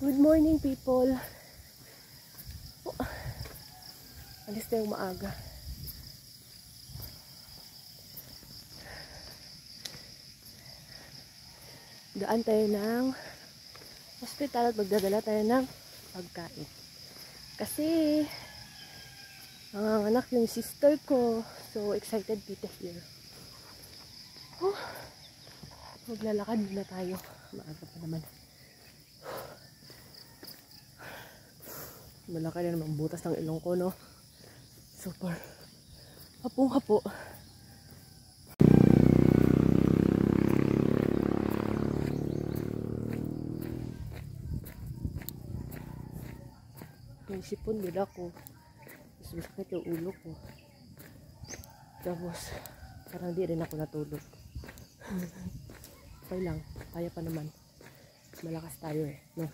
Good morning, people. Oh, alis tayong maaga. Daan tayo ng hospital at magdadala tayo ng pagkain. Kasi nanganganak yung sister ko. So excited dito here. Oh, maglalakad muna tayo. Maaga pa naman. Malaki na naman butas ng ilong ko, no? Super hapong-hapo. Yung sipon nila ko. Mas masakit yung ulo ko. Tapos, parang di rin ako natulog. Okay lang. Kaya pa naman. Malakas tayo eh. No?